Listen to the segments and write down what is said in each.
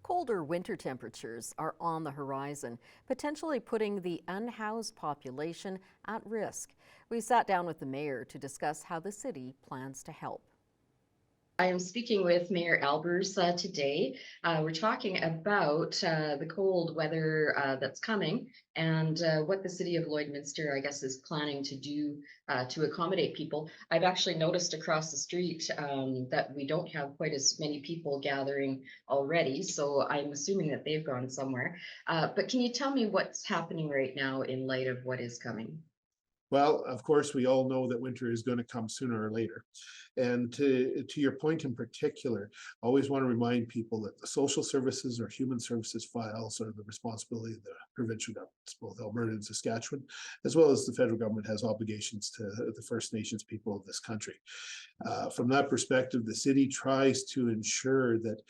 Colder winter temperatures are on the horizon, potentially putting the unhoused population at risk. We sat down with the mayor to discuss how the city plans to help. I am speaking with Mayor Albers today. We're talking about the cold weather that's coming and what the city of Lloydminster, I guess, is planning to do to accommodate people. I've actually noticed across the street that we don't have quite as many people gathering already, so I'm assuming that they've gone somewhere. But can you tell me what's happening right now in light of what is coming? Well, of course, we all know that winter is going to come sooner or later. And to your point in particular, I always want to remind people that the social services or human services files are the responsibility of the provincial governments, both Alberta and Saskatchewan, as well as the federal government has obligations to the First Nations people of this country. From that perspective, the city tries to ensure that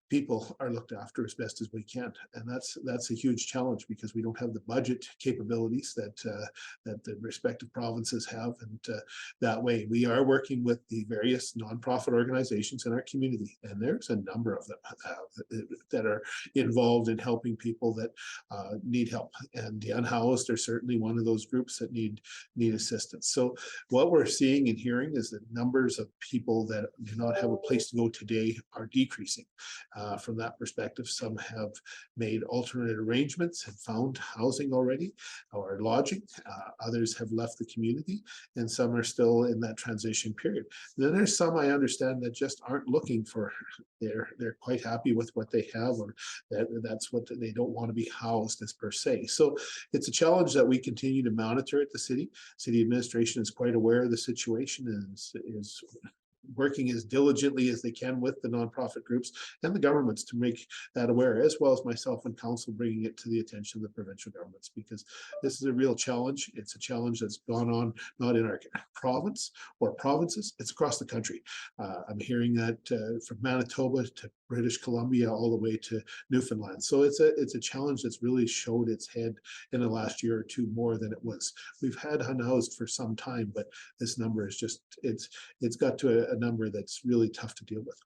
people are looked after as best as we can, and that's a huge challenge because we don't have the budget capabilities that the respective provinces have, and that way we are working with the various nonprofit organizations in our community, and there's a number of them that are involved in helping people that need help, and the unhoused are certainly one of those groups that need assistance. So what we're seeing and hearing is that numbers of people that do not have a place to go today are decreasing. From that perspective, some have made alternate arrangements and found housing already or lodging. Others have left the community, and some are still in that transition period. Then there's some I understand that just aren't looking for. They're quite happy with what they have, or that's what they don't want to be housed as per se. So it's a challenge that we continue to monitor at the city. City administration is quite aware of the situation and is working as diligently as they can with the nonprofit groups and the governments to make that aware, as well as myself and council bringing it to the attention of the provincial governments, because this is a real challenge. It's a challenge that's gone on not in our province or provinces, it's across the country. I'm hearing that from Manitoba to British Columbia all the way to Newfoundland. So it's a challenge that's really showed its head in the last year or two more than it was. We've had unhoused for some time, but this number is just it's got to a number that's really tough to deal with.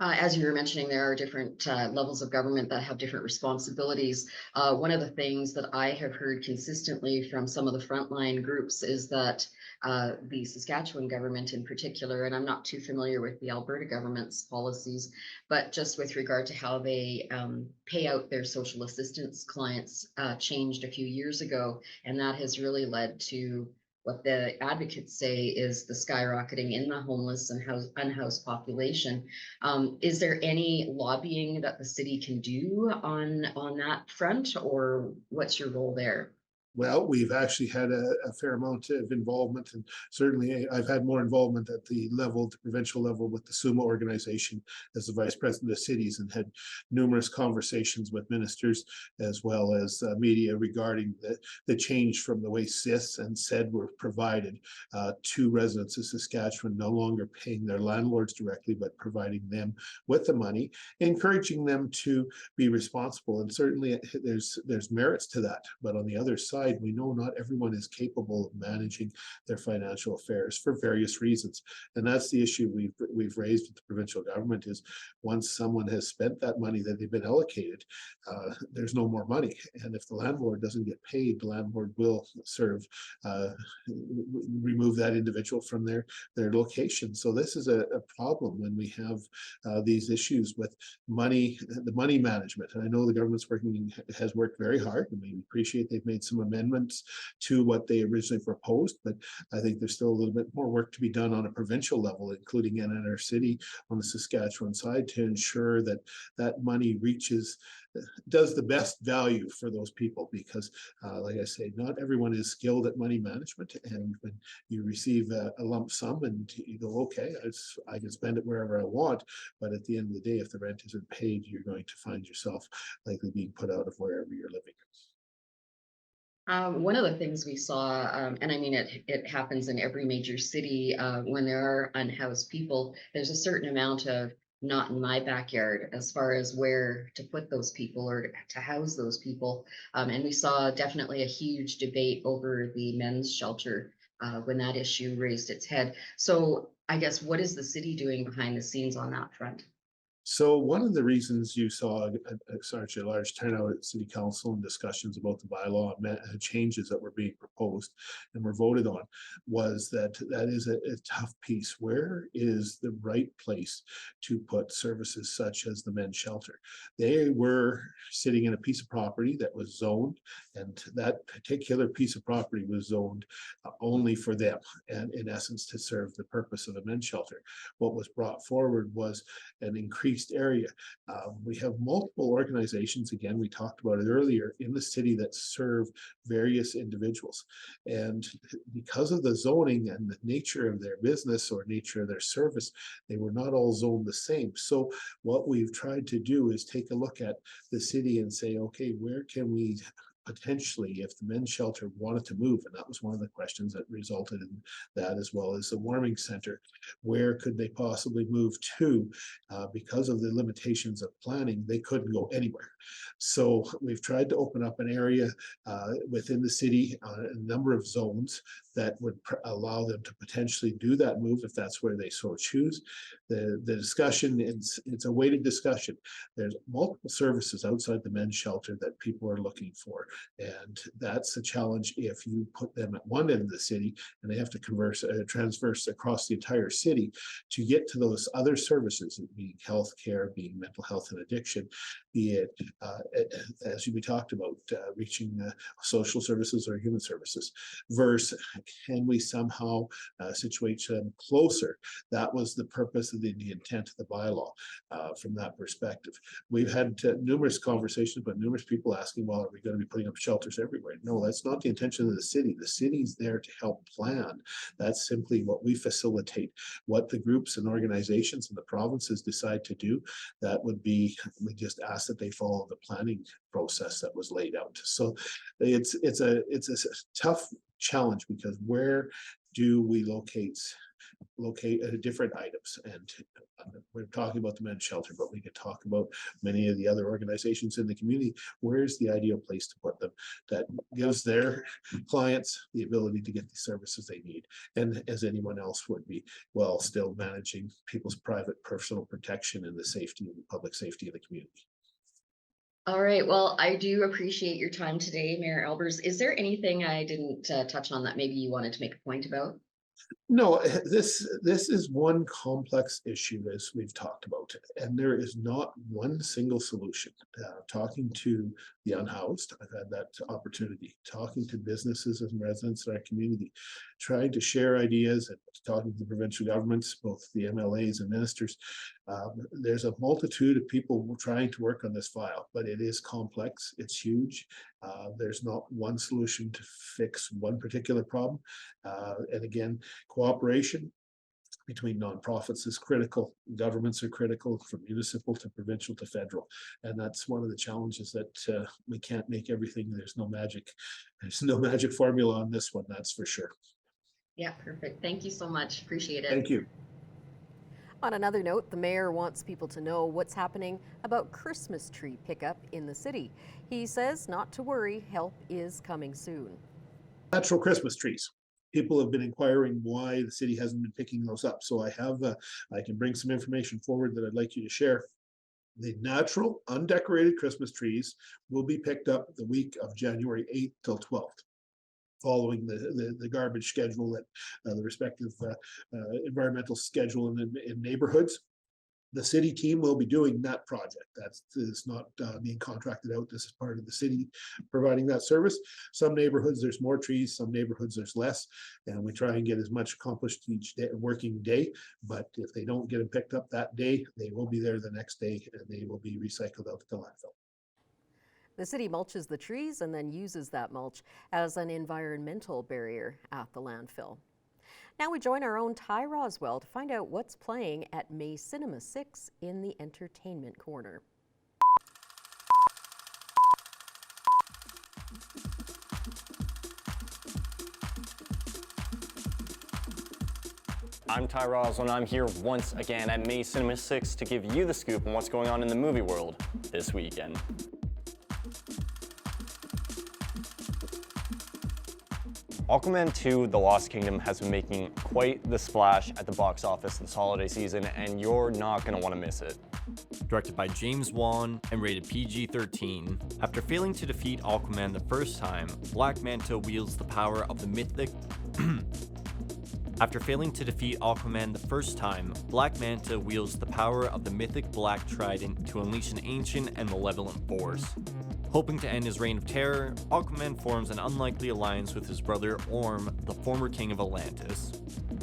As you were mentioning, there are different levels of government that have different responsibilities. One of the things that I have heard consistently from some of the frontline groups is that the Saskatchewan government in particular, and I'm not too familiar with the Alberta government's policies, but just with regard to how they pay out their social assistance clients changed a few years ago. And that has really led to what the advocates say is the skyrocketing in the homeless and unhoused population. Is there any lobbying that the city can do on that front, or what's your role there? Well, we've actually had a fair amount of involvement, and certainly I've had more involvement at the provincial level with the SUMA organization as the vice president of cities, and had numerous conversations with ministers as well as media regarding the change from the way SIS and SED were provided to residents of Saskatchewan, no longer paying their landlords directly, but providing them with the money, encouraging them to be responsible. And certainly there's merits to that. But on the other side, we know not everyone is capable of managing their financial affairs for various reasons, and that's the issue we've raised with the provincial government. Is once someone has spent that money that they've been allocated, there's no more money, and if the landlord doesn't get paid, the landlord will remove that individual from their location. So this is a problem when we have these issues with the money management. And I know the government's has worked very hard, and we appreciate they've made some amendments to what they originally proposed, but I think there's still a little bit more work to be done on a provincial level, including in our city on the Saskatchewan side, to ensure that that money does the best value for those people, because like I say, not everyone is skilled at money management, and when you receive a lump sum and you go, okay, I can spend it wherever I want, but at the end of the day, if the rent isn't paid, you're going to find yourself likely being put out of wherever you're living. One of the things we saw, and I mean, it happens in every major city when there are unhoused people, there's a certain amount of not in my backyard as far as where to put those people or to house those people. And we saw definitely a huge debate over the men's shelter when that issue raised its head. So I guess what is the city doing behind the scenes on that front? So one of the reasons you saw such a large turnout at City Council and discussions about the bylaw changes that were being proposed and were voted on was that that is a tough piece. Where is the right place to put services such as the men's shelter? They were sitting in a piece of property that was zoned, and that particular piece of property was zoned only for them, and in essence to serve the purpose of a men's shelter. What was brought forward was an increased area. We have multiple organizations, again, we talked about it earlier, in the city that serve various individuals. And because of the zoning and the nature of their business or nature of their service, they were not all zoned the same. So what we've tried to do is take a look at the city and say, okay, where can we potentially, if the men's shelter wanted to move, and that was one of the questions that resulted in that, as well as the warming center, where could they possibly move to? Because of the limitations of planning, they couldn't go anywhere. So we've tried to open up an area within the city, a number of zones that would allow them to potentially do that move if that's where they so choose. The discussion, it's a weighted discussion. There's multiple services outside the men's shelter that people are looking for. And that's a challenge if you put them at one end of the city and they have to transverse across the entire city to get to those other services, being healthcare, being mental health and addiction, be it, as we talked about, reaching social services or human services, versus can we somehow situate them closer? That was the purpose of the intent of the bylaw from that perspective. We've had numerous conversations, but numerous people asking, well, are we going to be putting up shelters everywhere? No, that's not the intention of the city. The city's there to help plan. That's simply what we facilitate. What the groups and organizations in the provinces decide to do, that would be, we just ask that they follow the planning process that was laid out. So it's a tough challenge, because where do we locate different items? And we're talking about the men's shelter, but we could talk about many of the other organizations in the community. Where's the ideal place to put them that gives their clients the ability to get the services they need, and as anyone else would be, while still managing people's private personal protection and the safety and public safety of the community. All right, well, I do appreciate your time today, Mayor Albers. Is there anything I didn't touch on that maybe you wanted to make a point about? No, this is one complex issue, as we've talked about, and there is not one single solution. Talking to the unhoused, I've had that opportunity, talking to businesses and residents in our community, trying to share ideas, and talking to the provincial governments, both the MLAs and ministers. There's a multitude of people trying to work on this file, but it is complex, it's huge. There's not one solution to fix one particular problem. And again, cooperation between nonprofits is critical. Governments are critical, from municipal to provincial to federal. And that's one of the challenges, that we can't make everything. There's no magic formula on this one, that's for sure. Yeah, perfect. Thank you so much. Appreciate it. Thank you. On another note, the mayor wants people to know what's happening about Christmas tree pickup in the city. He says not to worry, help is coming soon. Natural Christmas trees. People have been inquiring why the city hasn't been picking those up. So I can bring some information forward that I'd like you to share. The natural undecorated Christmas trees will be picked up the week of January 8th till 12th. Following the garbage schedule that the respective environmental schedule in neighborhoods. The city team will be doing that project. That's not being contracted out. This is part of the city providing that service. Some neighborhoods there's more trees, some neighborhoods there's less, and we try and get as much accomplished each day, working day. But if they don't get them picked up that day, they will be there the next day, and they will be recycled out to the landfill. The city mulches the trees and then uses that mulch as an environmental barrier at the landfill. Now we join our own Ty Roswell to find out what's playing at May Cinema 6 in the entertainment corner. I'm Ty Roswell, and I'm here once again at May Cinema 6 to give you the scoop on what's going on in the movie world this weekend. Aquaman 2: The Lost Kingdom has been making quite the splash at the box office this holiday season, and you're not going to want to miss it. directed by James Wan and rated PG-13. After failing to defeat Aquaman the first time, Black Manta wields the power of the mythic After failing to defeat Aquaman the first time, Black Manta wields the power of the mythic Black Trident to unleash an ancient and malevolent force. Hoping to end his reign of terror, Aquaman forms an unlikely alliance with his brother Orm, the former king of Atlantis.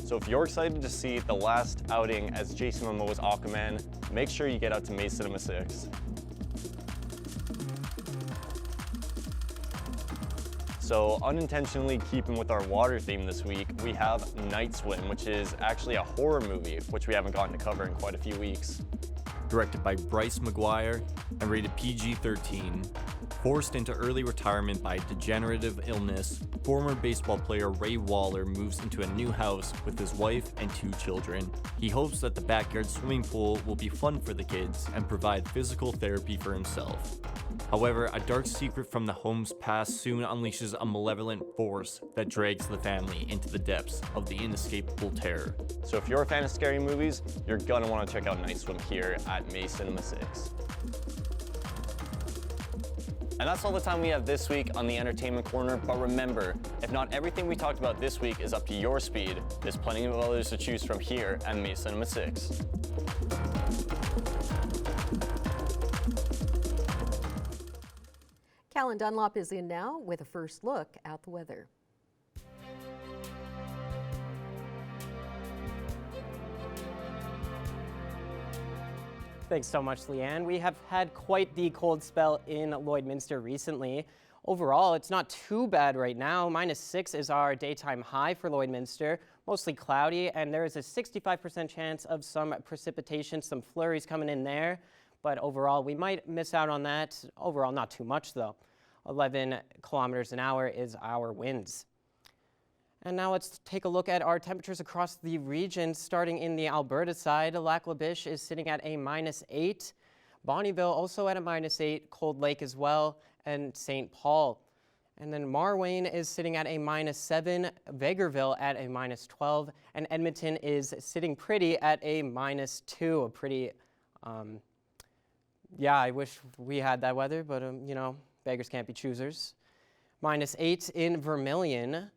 So if you're excited to see the last outing as Jason Momoa's Aquaman, make sure you get out to May Cinema 6. So unintentionally keeping with our water theme this week, we have Night Swim, which is actually a horror movie, which we haven't gotten to cover in quite a few weeks. Directed by Bryce McGuire and rated PG-13. Forced into early retirement by degenerative illness, former baseball player Ray Waller moves into a new house with his wife and 2 children. He hopes that the backyard swimming pool will be fun for the kids and provide physical therapy for himself. However, a dark secret from the home's past soon unleashes a malevolent force that drags the family into the depths of the inescapable terror. So if you're a fan of scary movies, you're gonna want to check out Night Swim here at May Cinema 6. And that's all the time we have this week on the Entertainment Corner, but remember, if not everything we talked about this week is up to your speed, there's plenty of others to choose from here at May Cinema 6. Callan Dunlop is in now with a first look at the weather. Thanks so much, Leanne. We have had quite the cold spell in Lloydminster recently. Overall, it's not too bad right now. -6 is our daytime high for Lloydminster. Mostly cloudy, and there is a 65% chance of some precipitation, some flurries coming in there. But overall, we might miss out on that. Overall, not too much though. 11 kilometers an hour is our winds. And now let's take a look at our temperatures across the region, starting in the Alberta side. Lac La Biche is sitting at a -8. Bonnyville also at a -8, Cold Lake as well, and St. Paul. And then Marwayne is sitting at a -7, Vegreville at a -12, and Edmonton is sitting pretty at a -2. A pretty, yeah, I wish we had that weather, but you know, beggars can't be choosers. -8 in Vermilion.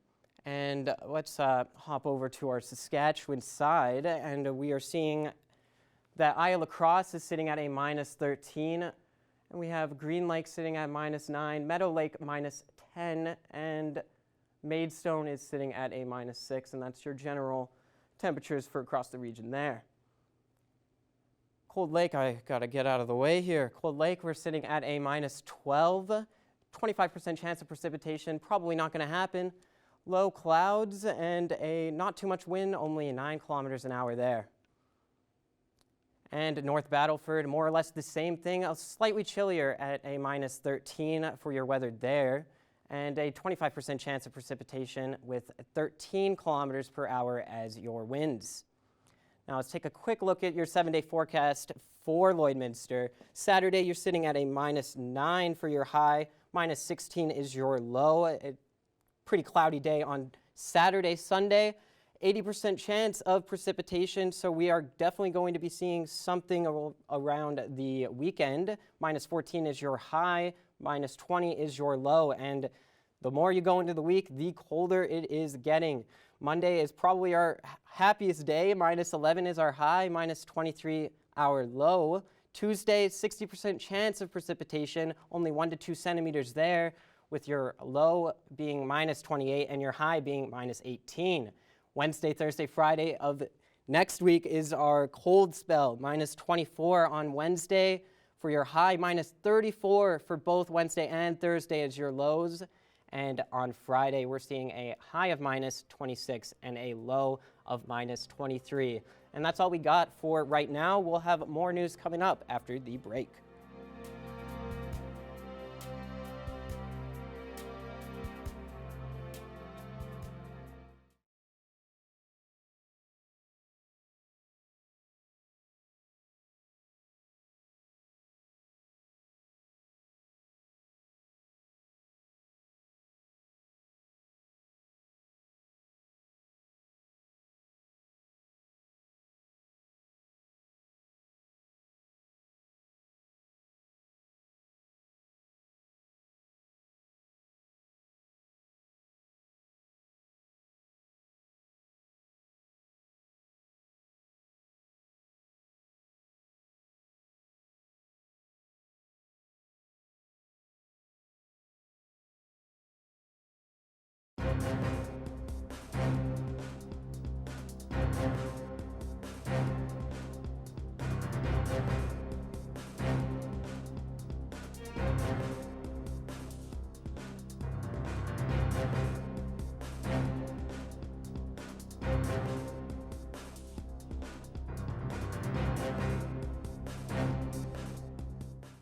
And let's hop over to our Saskatchewan side, and we are seeing that Isle La Crosse is sitting at a -13, and we have Green Lake sitting at -9, Meadow Lake -10, and Maidstone is sitting at a -6, and that's your general temperatures for across the region there. Cold Lake, I gotta get out of the way here. Cold Lake, we're sitting at a -12, 25% chance of precipitation, probably not gonna happen. Low clouds and a not too much wind, only 9 kilometers an hour there. And North Battleford, more or less the same thing, slightly chillier at a -13 for your weather there, and a 25% chance of precipitation with 13 kilometers per hour as your winds. Now let's take a quick look at your 7-day forecast for Lloydminster. Saturday, you're sitting at a -9 for your high, -16 is your low. Pretty cloudy day on Saturday. Sunday, 80% chance of precipitation, so we are definitely going to be seeing something around the weekend. -14 is your high, -20 is your low, and the more you go into the week, the colder it is getting. Monday is probably our happiest day, -11 is our high, -23 our low. Tuesday, 60% chance of precipitation, only 1 to 2 centimeters there, with your low being -28 and your high being -18. Wednesday, Thursday, Friday of next week is our cold spell, -24 on Wednesday for your high, -34 for both Wednesday and Thursday as your lows. And on Friday, we're seeing a high of -26 and a low of -23. And that's all we got for right now. We'll have more news coming up after the break.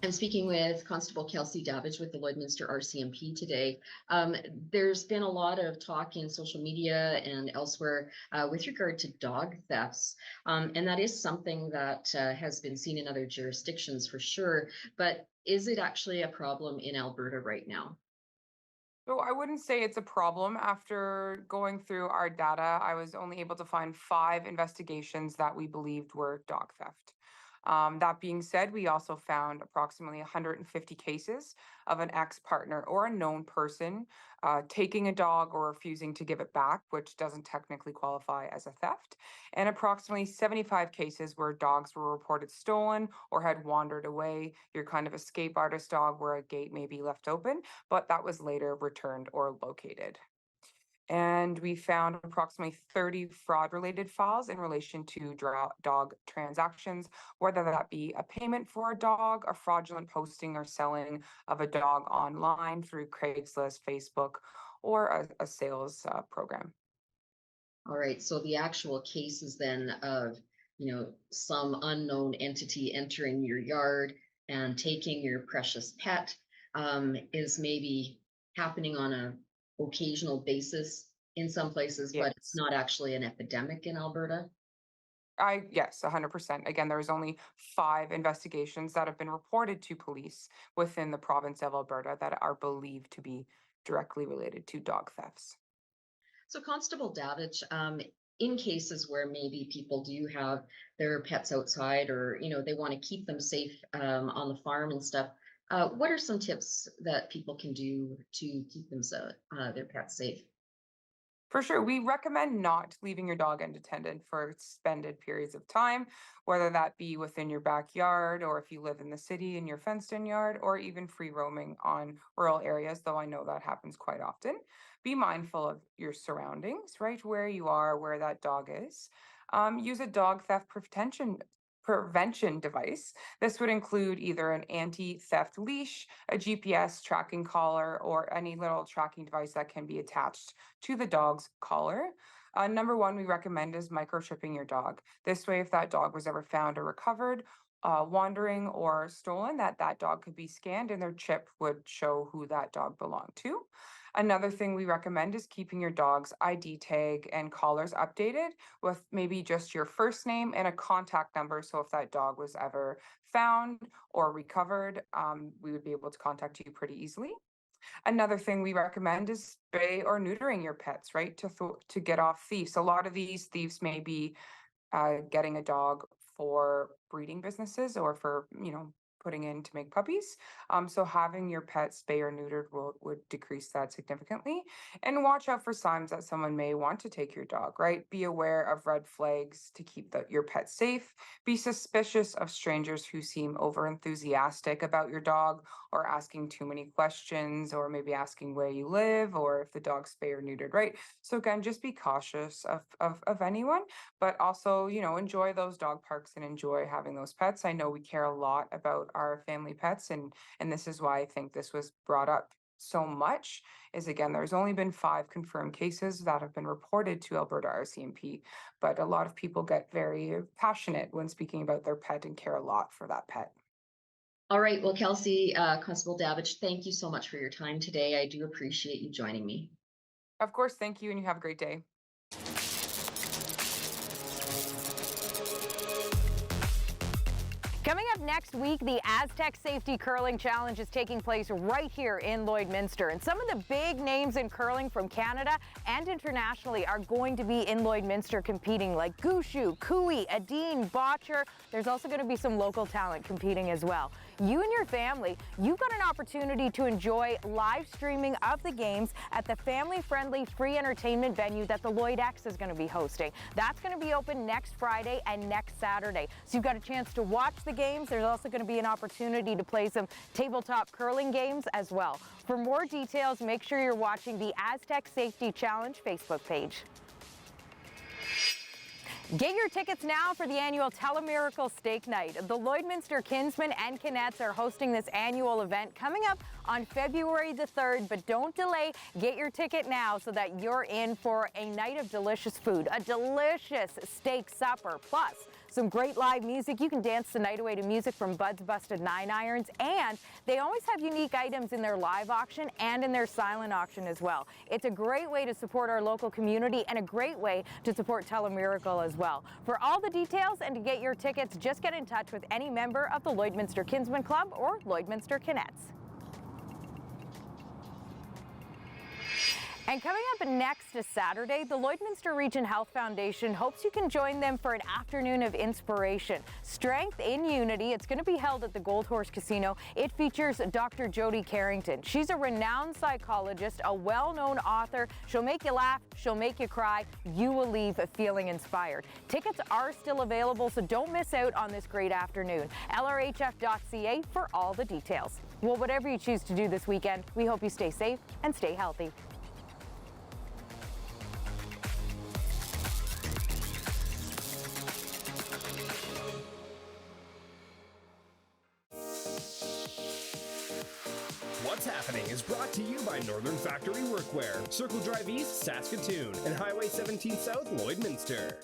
I'm speaking with Constable Kelsey Davidge with the Lloydminster RCMP today. There's been a lot of talk in social media and elsewhere with regard to dog thefts. And that is something that has been seen in other jurisdictions for sure. But is it actually a problem in Alberta right now? So I wouldn't say it's a problem. After going through our data, I was only able to find 5 investigations that we believed were dog theft. That being said, we also found approximately 150 cases of an ex-partner or a known person taking a dog or refusing to give it back, which doesn't technically qualify as a theft, and approximately 75 cases where dogs were reported stolen or had wandered away, your kind of escape artist dog where a gate may be left open, but that was later returned or located. And we found approximately 30 fraud-related files in relation to dog transactions, whether that be a payment for a dog, a fraudulent posting or selling of a dog online through Craigslist, Facebook, or a sales program. All right, so the actual cases then of, some unknown entity entering your yard and taking your precious pet is maybe happening on a occasional basis in some places, but it's Yes. not actually an epidemic in Alberta. Yes, 100%. Again, there's only 5 investigations that have been reported to police within the province of Alberta that are believed to be directly related to dog thefts. So Constable Davidge, in cases where maybe people do have their pets outside or, they want to keep them safe on the farm and stuff, what are some tips that people can do to keep their pets safe? For sure, we recommend not leaving your dog unattended for extended periods of time, whether that be within your backyard or if you live in the city in your fenced-in yard, or even free roaming on rural areas, though I know that happens quite often. Be mindful of your surroundings, right? Where you are, where that dog is. Use a dog theft prevention device. This would include either an anti-theft leash, a GPS tracking collar, or any little tracking device that can be attached to the dog's collar. Number one, we recommend is microchipping your dog. This way, if that dog was ever found or recovered, wandering or stolen, that dog could be scanned and their chip would show who that dog belonged to. Another thing we recommend is keeping your dog's ID tag and collars updated with maybe just your first name and a contact number. So if that dog was ever found or recovered, we would be able to contact you pretty easily. Another thing we recommend is spay or neutering your pets, right? To get off thieves. A lot of these thieves may be getting a dog for breeding businesses or for, putting in to make puppies. So having your pet spay or neutered would decrease that significantly. And watch out for signs that someone may want to take your dog, right? Be aware of red flags to keep your pet safe. Be suspicious of strangers who seem over enthusiastic about your dog or asking too many questions or maybe asking where you live or if the dog's spay or neutered, right? So again, just be cautious of anyone, but also, enjoy those dog parks and enjoy having those pets. I know we care a lot about our family pets, and this is why I think this was brought up so much. Is again, there's only been 5 confirmed cases that have been reported to Alberta RCMP, but a lot of people get very passionate when speaking about their pet and care a lot for that pet. All right, well, Kelsey, Constable Davidge, thank you so much for your time today. I do appreciate you joining me. Of course, thank you, and you have a great day. Coming up next week, the Aztec Safety Curling Challenge is taking place right here in Lloydminster. And some of the big names in curling from Canada and internationally are going to be in Lloydminster competing, like Gushu, Cooey, Adine, Botcher. There's also going to be some local talent competing as well. You and your family, you've got an opportunity to enjoy live streaming of the games at the family-friendly free entertainment venue that the Lloyd X is going to be hosting. That's going to be open next Friday and next Saturday. So you've got a chance to watch the games. There's also going to be an opportunity to play some tabletop curling games as well. For more details, make sure you're watching the Aztec Safety Challenge Facebook page. Get your tickets now for the annual Telemiracle Steak Night. The Lloydminster Kinsmen and Kinettes are hosting this annual event coming up on February the 3rd, but don't delay. Get your ticket now so that you're in for a night of delicious food, a delicious steak supper, plus Some great live music. You can dance the night away to music from Bud's Busted 9 Irons, and they always have unique items in their live auction and in their silent auction as well. It's a great way to support our local community and a great way to support Telemiracle as well. For all the details and to get your tickets, just get in touch with any member of the Lloydminster Kinsman Club or Lloydminster Kinettes. And coming up next is Saturday, the Lloydminster Region Health Foundation hopes you can join them for an afternoon of inspiration. Strength in Unity. It's going to be held at the Gold Horse Casino. It features Dr. Jody Carrington. She's a renowned psychologist, a well-known author. She'll make you laugh. She'll make you cry. You will leave feeling inspired. Tickets are still available, so don't miss out on this great afternoon. LRHF.ca for all the details. Well, whatever you choose to do this weekend, we hope you stay safe and stay healthy. What's Happening is brought to you by Northern Factory Workwear, Circle Drive East, Saskatoon, and Highway 17 South, Lloydminster.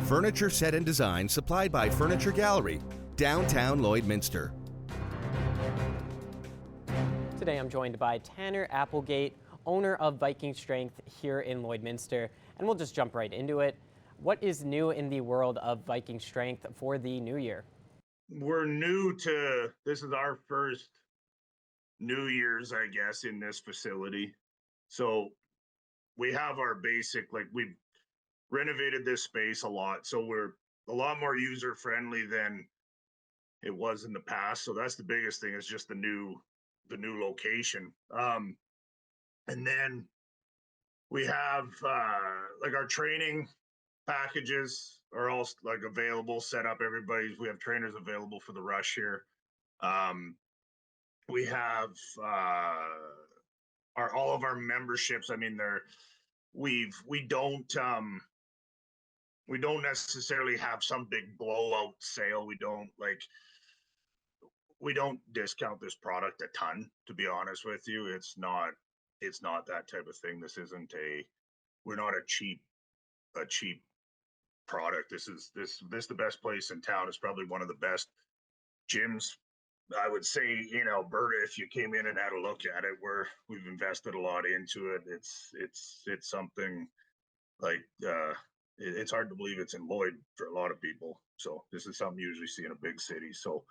Furniture set and design supplied by Furniture Gallery, downtown Lloydminster. Today I'm joined by Tanner Applegate, owner of Viking Strength here in Lloydminster, and we'll just jump right into it. What is new in the world of Viking Strength for the new year? We're new to, this is our first New Year's, I guess, in this facility. So we have our basic, like we've renovated this space a lot. So we're a lot more user friendly than it was in the past. So that's the biggest thing, is just the new location. And then we have like our training packages are all like available, set up. We have trainers available for the rush here. We have all of our memberships. I mean, we don't necessarily have some big blowout sale. We don't discount this product a ton, to be honest with you. It's not that type of thing. We're not a cheap product. This the best place in town. It's probably one of the best gyms, I would say, in Alberta. If you came in and had a look at it, we've invested a lot into it. It's something like, it's hard to believe it's in Lloyd for a lot of people. So this is something you usually see in a big city. So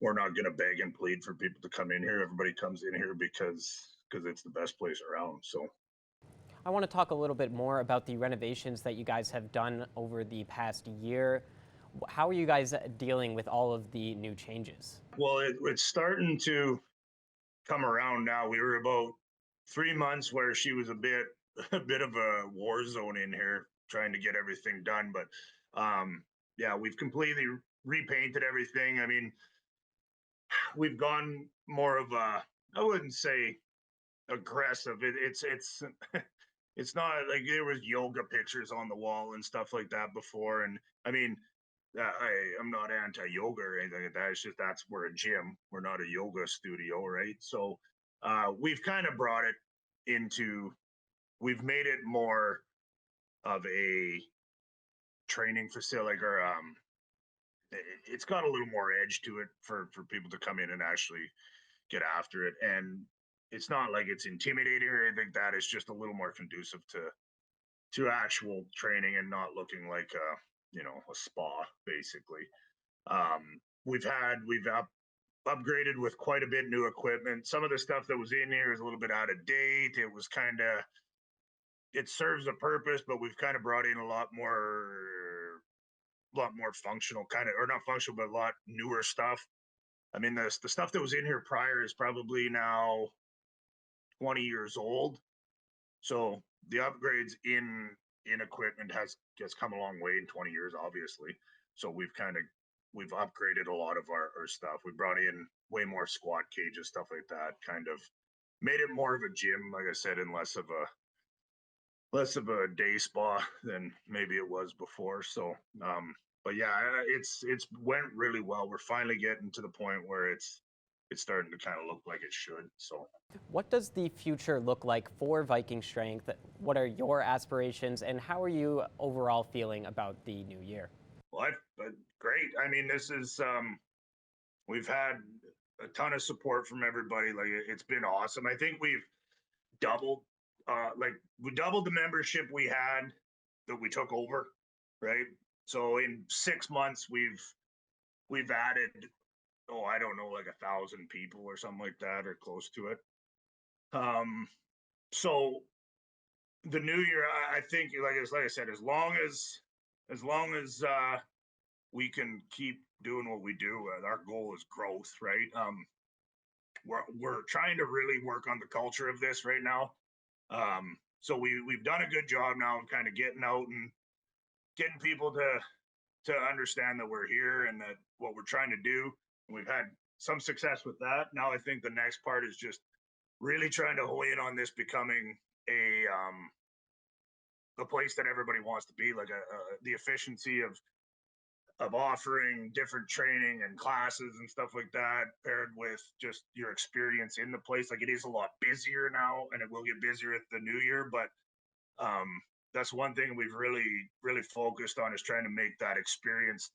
we're not going to beg and plead for people to come in here. Everybody comes in here because it's the best place around. So I want to talk a little bit more about the renovations that you guys have done over the past year. How are you guys dealing with all of the new changes? Well, it's starting to come around now. We were about 3 months where she was a bit of a war zone in here, trying to get everything done. But yeah, we've completely repainted everything. I mean, we've gone more of I wouldn't say aggressive. It's not like there was yoga pictures on the wall and stuff like that before. And I mean, I'm not anti-yoga or anything like that. It's just we're a gym. We're not a yoga studio, right? So we've kind of brought it into, we've made it more of a training facility, or it's got a little more edge to it for people to come in and actually get after it. And it's not like it's intimidating or anything like that. It's just a little more conducive to actual training and not looking like a spa, basically. We've upgraded with quite a bit new equipment. Some of the stuff that was in here is a little bit out of date. It serves a purpose, but we've kind of brought in a lot more functional or not functional, but a lot newer stuff. I mean, the stuff that was in here prior is probably now 20 years old. So the upgrades in equipment has come a long way in 20 years, obviously. So we've kind of we've upgraded a lot of our stuff. We brought in way more squat cages, stuff like that, kind of made it more of a gym, like I said, and less of a day spa than maybe it was before. So but yeah, it's went really well. We're finally getting to the point where it's starting to kind of look like it should. So What does the future look like for Viking Strength? What are your aspirations, and how are you overall feeling about the new year? well, great. I mean, this is we've had a ton of support from everybody. Like it's been awesome. I think we've doubled we doubled the membership we had that we took over, right? So in 6 months we've added, oh, I don't know, like 1,000 people or something like that, or close to it. So the new year, I think, like I said, as long as we can keep doing what we do, our goal is growth, right? We're trying to really work on the culture of this right now. So we've done a good job now of kind of getting out and getting people to understand that we're here and that what we're trying to do. And we've had some success with that. Now I think the next part is just really trying to hone in on this becoming a place that everybody wants to be, like the efficiency of offering different training and classes and stuff like that, paired with just your experience in the place. Like it is a lot busier now, and it will get busier at the new year, but that's one thing we've really focused on, is trying to make that experience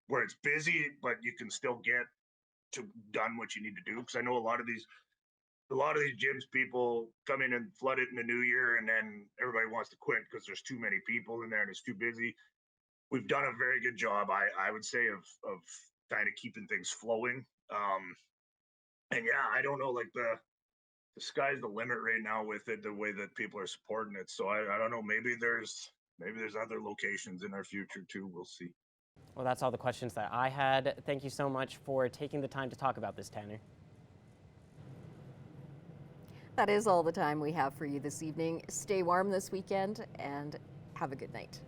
where it's busy, but you can still get to done what you need to do. Because I know a lot of these gyms, people come in and flood it in the new year, and then everybody wants to quit because there's too many people in there and it's too busy. We've done a very good job, I would say, of kind of keeping things flowing. And yeah, I don't know, like the sky's the limit right now with it, the way that people are supporting it. So I don't know, maybe there's other locations in our future too. We'll see. Well, that's all the questions that I had. Thank you so much for taking the time to talk about this, Tanner. That is all the time we have for you this evening. Stay warm this weekend and have a good night.